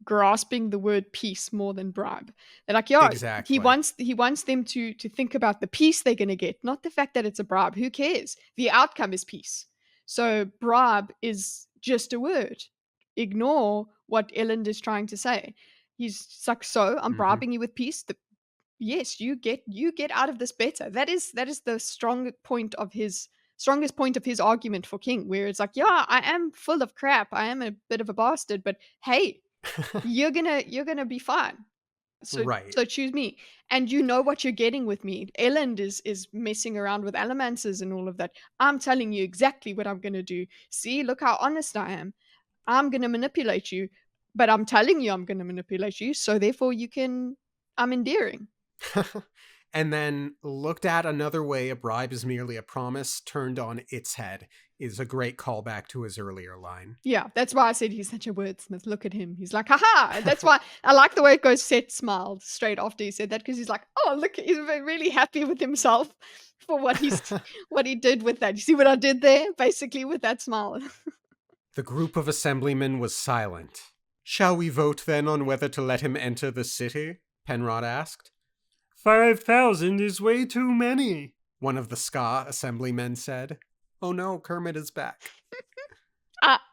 grasping the word peace more than bribe. They're like, yeah, Exactly. he wants them to think about the peace they're gonna get, not the fact that it's a bribe. Who cares? The outcome is peace. So bribe is just a word. Ignore what Elend is trying to say. He's like, so I'm Mm-hmm. bribing you with peace. Yes, you get out of this better. That is the strongest point of his argument for King, where it's like, yeah, I am full of crap. I am a bit of a bastard, but hey, you're gonna be fine. So Right. so choose me. And you know what you're getting with me. Elend is messing around with allomancers and all of that. I'm telling you exactly what I'm gonna do. See, look how honest I am. I'm gonna manipulate you, but I'm telling you I'm gonna manipulate you, so therefore I'm endearing. And then looked at another way, a bribe is merely a promise turned on its head is a great callback to his earlier line. Yeah, that's why I said he's such a wordsmith. Look at him. He's like, haha. That's why I like the way it goes. Seth smiled straight after he said that because he's like, oh, look, he's really happy with himself for what he did with that. You see what I did there? Basically, with that smile. The group of assemblymen was silent. Shall we vote then on whether to let him enter the city? Penrod asked. 5,000 is way too many, one of the ska assemblymen said. Oh no, Kermit is back.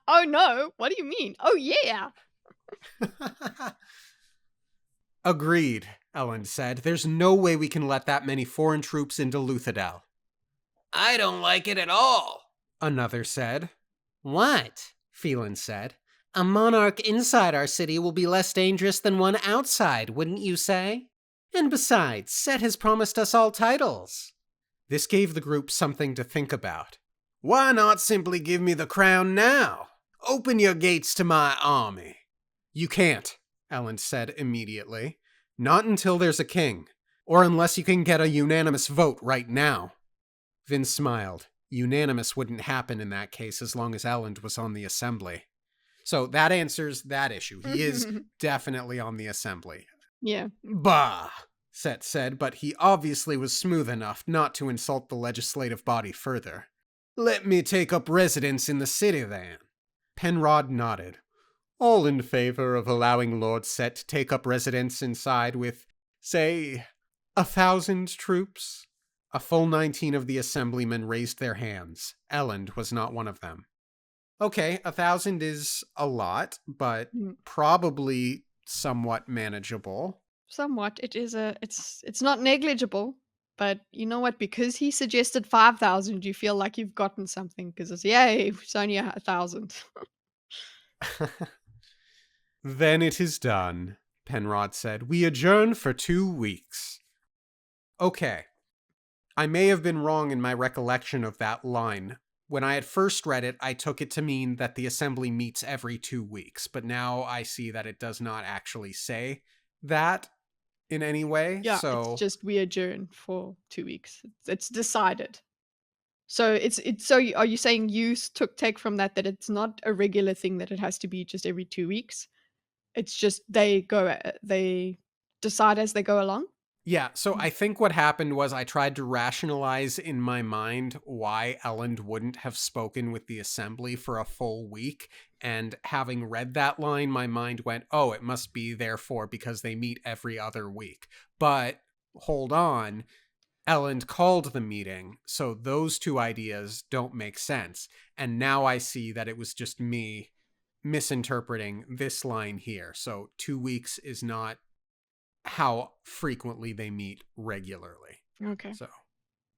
Oh no, what do you mean? Oh yeah. Agreed, Ellen said. There's no way we can let that many foreign troops into Luthadel. I don't like it at all, another said. What? Phelan said. A monarch inside our city will be less dangerous than one outside, wouldn't you say? And besides, Set has promised us all titles. This gave the group something to think about. Why not simply give me the crown now? Open your gates to my army. You can't, Ellen said immediately. Not until there's a king, or unless you can get a unanimous vote right now. Vin smiled. Unanimous wouldn't happen in that case as long as Elland was on the assembly. So that answers that issue. He is definitely on the assembly. Yeah. Bah, Set said, but he obviously was smooth enough not to insult the legislative body further. Let me take up residence in the city then. Penrod nodded. All in favor of allowing Lord Set to take up residence inside with, say, 1,000 troops? A full 19 of the assemblymen raised their hands. Elland was not one of them. Okay, 1,000 is a lot, but probably somewhat manageable. Somewhat. It's not negligible, but you know what? Because he suggested 5,000, you feel like you've gotten something because it's yay, it's only 1,000. Then it is done, Penrod said. We adjourn for 2 weeks. Okay. I may have been wrong in my recollection of that line. When I had first read it, I took it to mean that the assembly meets every 2 weeks, but now I see that it does not actually say that in any way, Yeah, it's so just we adjourn for 2 weeks. It's decided. So are you saying you take from that that it's not a regular thing that it has to be just every 2 weeks? It's just they decide as they go along? yeah, so I think what happened was I tried to rationalize in my mind why Elland wouldn't have spoken with the assembly for a full week. And having read that line, my mind went, oh, it must be therefore because they meet every other week. But hold on, Elland called the meeting, so those two ideas don't make sense. And now I see that it was just me misinterpreting this line here. So 2 weeks is not how frequently they meet regularly. Okay. So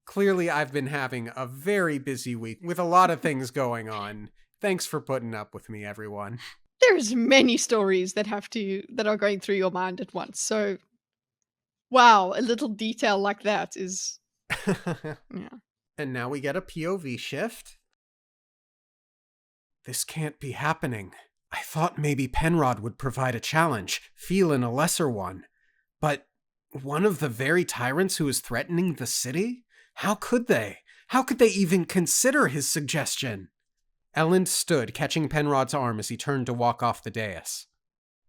clearly, I've been having a very busy week with a lot of things going on. Thanks for putting up with me, everyone. There's many stories that are going through your mind at once. So, wow, a little detail like that is yeah. And now we get a POV shift. This can't be happening. I thought maybe Penrod would provide a challenge, Phelan a lesser one. But one of the very tyrants who is threatening the city? How could they? How could they even consider his suggestion? Elend stood, catching Penrod's arm as he turned to walk off the dais.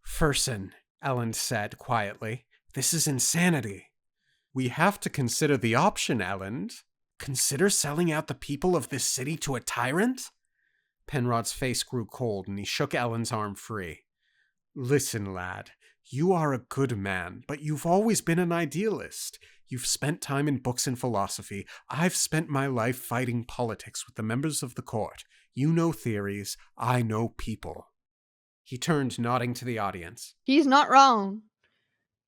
Fersen, Elend said quietly, this is insanity. We have to consider the option, Elend. Consider selling out the people of this city to a tyrant? Penrod's face grew cold and he shook Elend's arm free. Listen, lad. You are a good man, but you've always been an idealist. You've spent time in books and philosophy. I've spent my life fighting politics with the members of the court. You know theories, I know people. He turned, nodding to the audience. He's not wrong.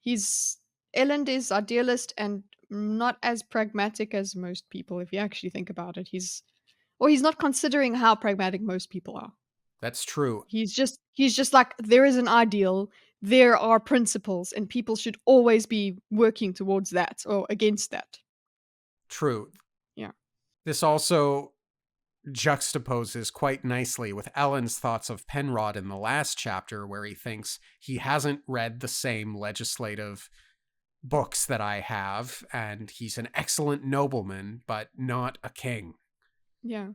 Elend is idealist and not as pragmatic as most people, if you actually think about it. He's not considering how pragmatic most people are. That's true. He's just like, there is an ideal, there are principles, and people should always be working towards that or against that. True. Yeah. This also juxtaposes quite nicely with Elend's thoughts of Penrod in the last chapter, where he thinks he hasn't read the same legislative books that I have, and he's an excellent nobleman, but not a king. Yeah.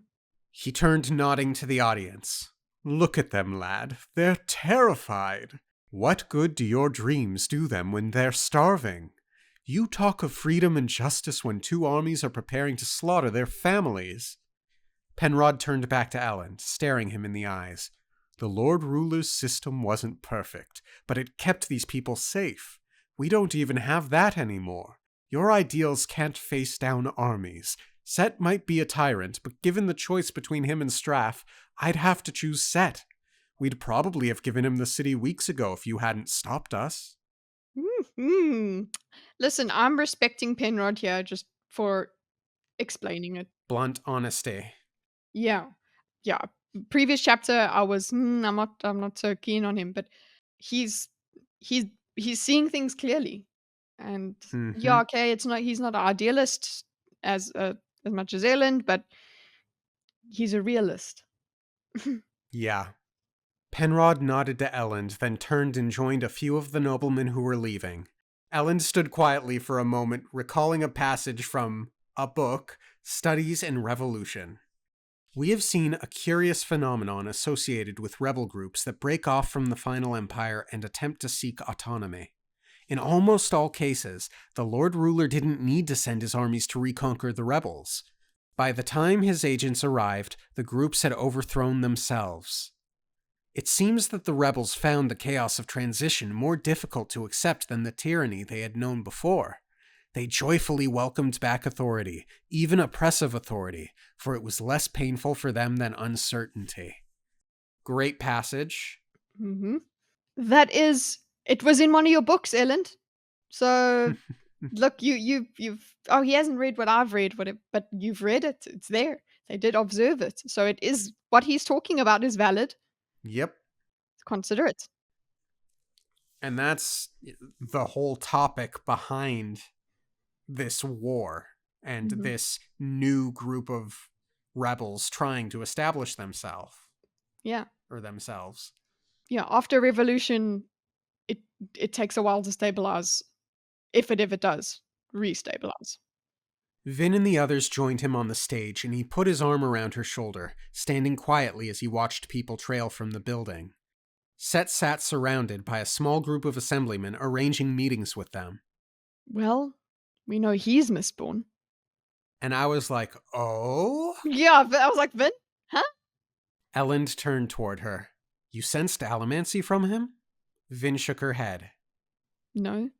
He turned, nodding to the audience. Look at them, lad. They're terrified. What good do your dreams do them when they're starving? You talk of freedom and justice when two armies are preparing to slaughter their families. Penrod turned back to Elend, staring him in the eyes. The Lord Ruler's system wasn't perfect, but it kept these people safe. We don't even have that anymore. Your ideals can't face down armies. Set might be a tyrant, but given the choice between him and Straff, I'd have to choose Set. We'd probably have given him the city weeks ago if you hadn't stopped us. Mm-hmm. Listen, I'm respecting Penrod here just for explaining it. Blunt honesty. Yeah. Yeah. Previous chapter I was I'm not so keen on him, but he's he's he's seeing things clearly. And Mm-hmm. yeah, okay, he's not an idealist as much as Elend, but he's a realist. Yeah. Penrod nodded to Elend, then turned and joined a few of the noblemen who were leaving. Elend stood quietly for a moment, recalling a passage from a book, Studies in Revolution. We have seen a curious phenomenon associated with rebel groups that break off from the final empire and attempt to seek autonomy. In almost all cases, the Lord Ruler didn't need to send his armies to reconquer the rebels. By the time his agents arrived, the groups had overthrown themselves. It seems that the rebels found the chaos of transition more difficult to accept than the tyranny they had known before. They joyfully welcomed back authority, even oppressive authority, for it was less painful for them than uncertainty. Great passage. Mm-hmm. It was in one of your books, Elend. So look, you've he hasn't read what I've read, but you've read it. It's there. They did observe it. So it is what he's talking about is valid. Yep. Consider it. And that's the whole topic behind this war and Mhm. this new group of rebels trying to establish themselves. Yeah. Or themselves. Yeah, after revolution, it it takes a while to stabilize, if it ever does restabilize. Vin and the others joined him on the stage, and he put his arm around her shoulder, standing quietly as he watched people trail from the building. Set sat surrounded by a small group of assemblymen arranging meetings with them. Well, we know he's Mistborn. And I was like, oh? Yeah, but I was like, Vin? Huh? Elend turned toward her. You sensed allomancy from him? Vin shook her head. No.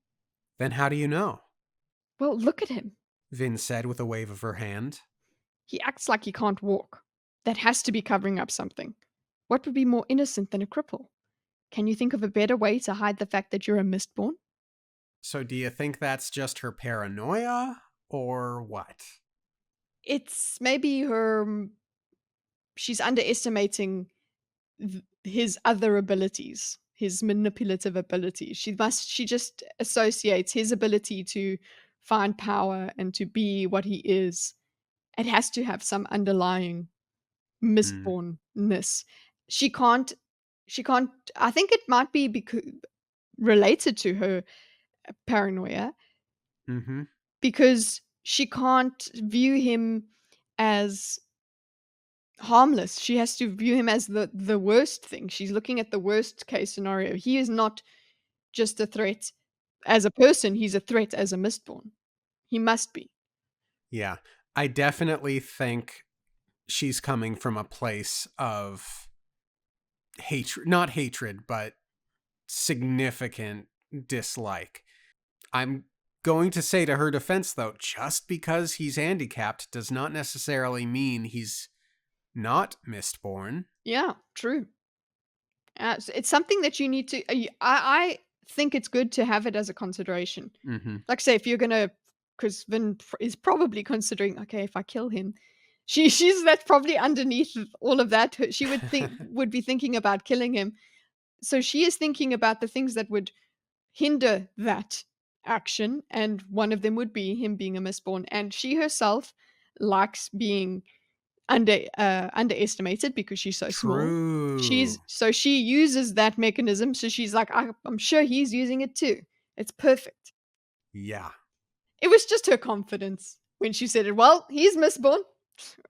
Then how do you know? Well, look at him. Vin said with a wave of her hand. He acts like he can't walk. That has to be covering up something. What would be more innocent than a cripple? Can you think of a better way to hide the fact that you're a Mistborn? So do you think that's just her paranoia or what? It's maybe she's underestimating his other abilities, his manipulative abilities. She just associates his ability to find power and to be what he is. It has to have some underlying Mm. mistbornness. She can't she can't I think it might be related to her paranoia Mm-hmm. because she can't view him as harmless. She has to view him as the worst thing. She's looking at the worst case scenario. He is not just a threat as a person, he's a threat as a Mistborn. He must be. Yeah. I definitely think she's coming from a place of hatred, not hatred, but significant dislike. I'm going to say to her defense, though, just because he's handicapped does not necessarily mean he's not Mistborn. Yeah, true. It's something that you need to I think it's good to have it as a consideration. Mm-hmm. Like, say, if you're gonna, because Vin is probably considering, okay, if I kill him, she's that's probably underneath all of that. She would be thinking about killing him. So she is thinking about the things that would hinder that action, and one of them would be him being a Mistborn. And she herself likes being underestimated because she's so small. True. She uses that mechanism. So she's like, I'm sure he's using it too. It's perfect. Yeah. It was just her confidence when she said it. Well, he's Mistborn.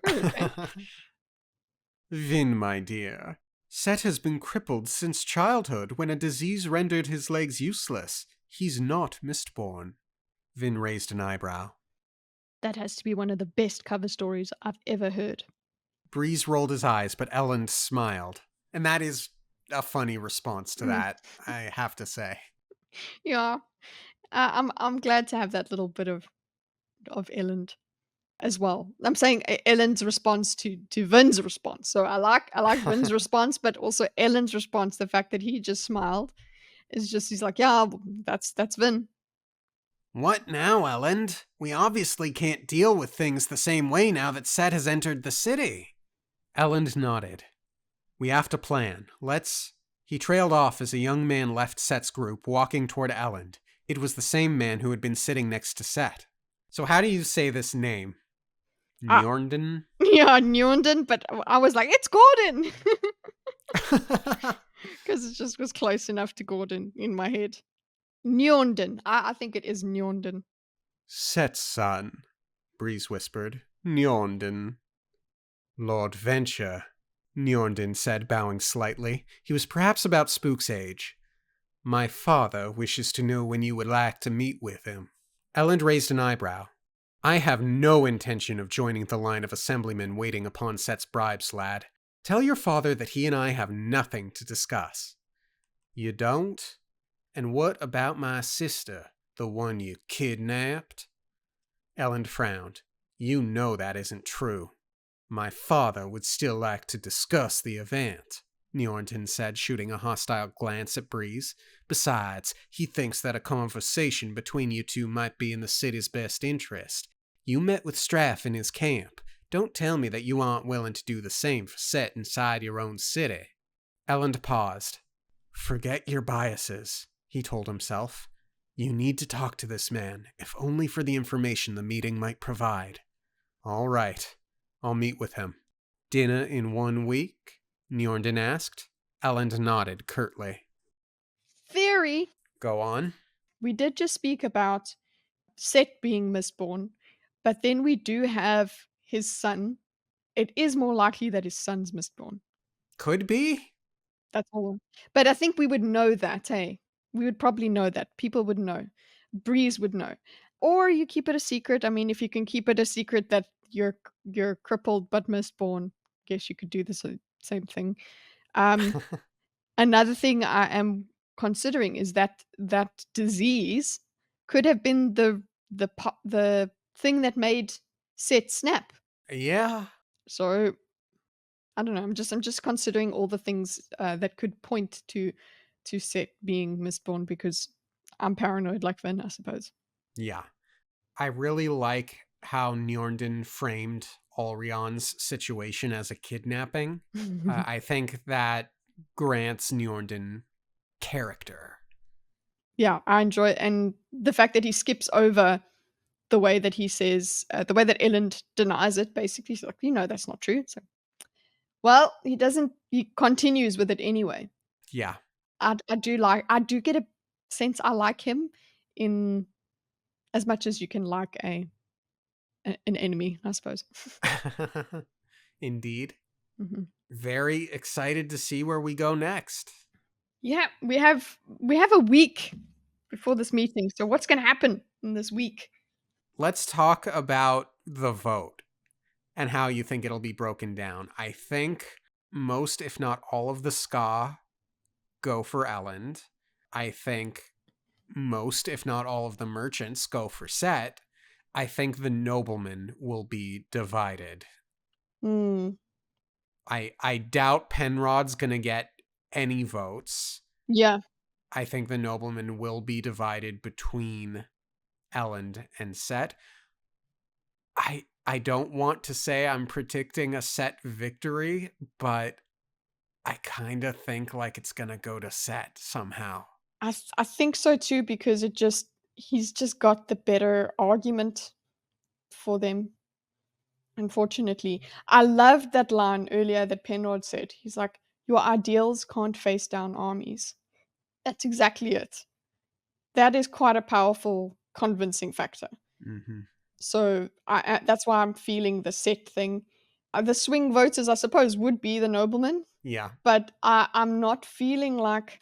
Okay. Vin, my dear, Set has been crippled since childhood when a disease rendered his legs useless. He's not Mistborn. Vin raised an eyebrow. That has to be one of the best cover stories I've ever heard. Breeze rolled his eyes, but Ellen smiled. And that is a funny response to Mm, that, I have to say. yeah, I'm glad to have that little bit of Ellen as well. I'm saying Ellen's response to Vin's response. So I like Vin's response, but also Ellen's response. The fact that he just smiled is just he's like, yeah, that's Vin. What now, Elend? We obviously can't deal with things the same way now that Set has entered the city. Elend nodded. We have to plan. Let's... He trailed off as a young man left Set's group, walking toward Elend. It was the same man who had been sitting next to Set. So how do you say this name? Uh, Njornden? yeah, Njornden, but I was like, it's Gordon because it just was close enough to Gordon in my head. Njornden. I think it is Njornden. Set's son, Breeze whispered. Njornden. Lord Venture, Njornden said, bowing slightly. He was perhaps about Spook's age. My father wishes to know when you would like to meet with him. Elend raised an eyebrow. I have no intention of joining the line of assemblymen waiting upon Set's bribes, lad. Tell your father that he and I have nothing to discuss. You don't? And what about my sister, the one you kidnapped? Elend frowned. You know that isn't true. My father would still like to discuss the event, Njornden said, shooting a hostile glance at Breeze. Besides, he thinks that a conversation between you two might be in the city's best interest. You met with Straff in his camp. Don't tell me that you aren't willing to do the same for Set inside your own city. Elend paused. Forget your biases, he told himself. You need to talk to this man, if only for the information the meeting might provide. All right. I'll meet with him. Dinner in 1 week? Njornden asked. Elend nodded curtly. Theory. Go on. We did just speak about Set being Mistborn, but then we do have his son. It is more likely that his son's Mistborn. Could be? That's all. But I think we would know that, hey? We would probably know that. People would know. Breeze would know. Or you keep it a secret. I mean, if you can keep it a secret that you're crippled but Mistborn, guess you could do the same thing. Um, Another thing I am considering is that that disease could have been the thing that made Set snap. Yeah. So I don't know. I'm just considering all the things that could point to Set being Mistborn because I'm paranoid like Finn, I suppose. Yeah. I really like how Njornden framed Alrion's situation as a kidnapping. I think that grants Njornden character. Yeah, I enjoy it. And the fact that he skips over the way that he says, the way that Ellen denies it, basically. She's like, that's not true. So, well, he continues with it anyway. Yeah. I do get a sense I like him in as much as you can like an enemy, I suppose. Indeed. hmm Very excited to see where we go next. Yeah, we have a week before this meeting. So what's going to happen in this week? Let's talk about the vote and how you think it'll be broken down. I think most, if not all, of the ska go for Elend. I think most, if not all, of the merchants go for Set. I think the noblemen will be divided. Hmm. I doubt Penrod's gonna get any votes. Yeah. I think the noblemen will be divided between Elend and Set. I don't want to say I'm predicting a Set victory, but I kind of think like it's gonna go to Set somehow. I think so too because he's just got the better argument for them. Unfortunately, I loved that line earlier that Penrod said. He's like, "Your ideals can't face down armies." That's exactly it. That is quite a powerful convincing factor. Mm-hmm. So that's why I'm feeling the Set thing. The swing voters, I suppose, would be the noblemen, Yeah. but I'm not feeling like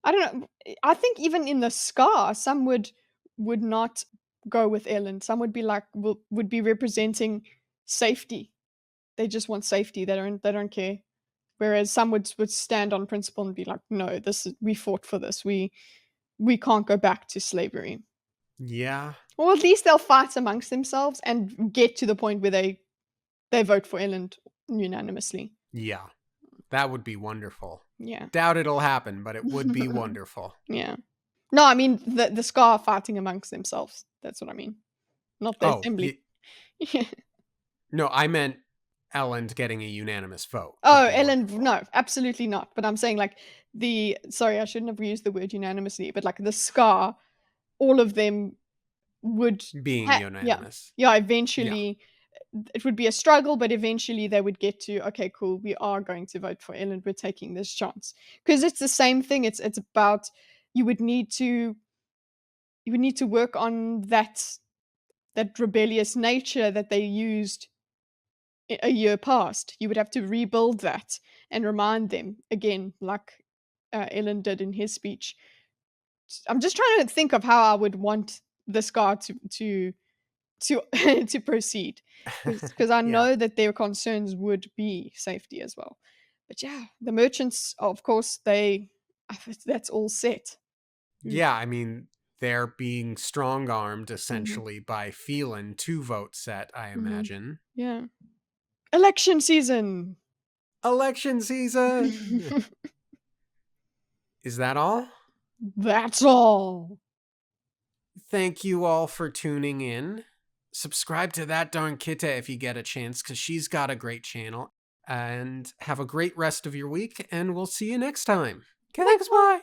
I don't know. I think even in the Scar, some would not go with Ellen. Some would be like would be representing safety. They just want safety. They don't care. Whereas some would stand on principle and be like, no, we fought for this. We can't go back to slavery. Yeah. Or at least they'll fight amongst themselves and get to the point where they vote for Ellen unanimously. Yeah. That would be wonderful. Yeah. Doubt it'll happen, but it would be wonderful. Yeah. No, I mean the Scar fighting amongst themselves. That's what I mean. Not the Oh, assembly. no, I meant Elend getting a unanimous vote. Oh, Would be Ellen, wonderful. no, absolutely not. But I'm saying like sorry, I shouldn't have used the word unanimously, but like the Scar, all of them would Being yeah. unanimous. Yeah, Yeah. eventually it would be a struggle, but eventually they would get to, okay, cool, we are going to vote for Ellen. We're taking this chance. Because it's the same thing. It's about you would need to work on that rebellious nature that they used a year past. You would have to rebuild that and remind them again, like Ellen did in his speech. I'm just trying to think of how I would want this guy to to proceed, because I Yeah. know that their concerns would be safety as well. But yeah, the merchants, of course, that's all set. Mm. Yeah, I mean, they're being strong armed Mhm. essentially by Phelan to vote Set, I Mhm. imagine. Yeah. Election season. Election season! Is that all? That's all. Thank you all for tuning in. Subscribe to That Darn Kitta if you get a chance, because she's got a great channel. And have a great rest of your week, and we'll see you next time. Okay, thanks, bye!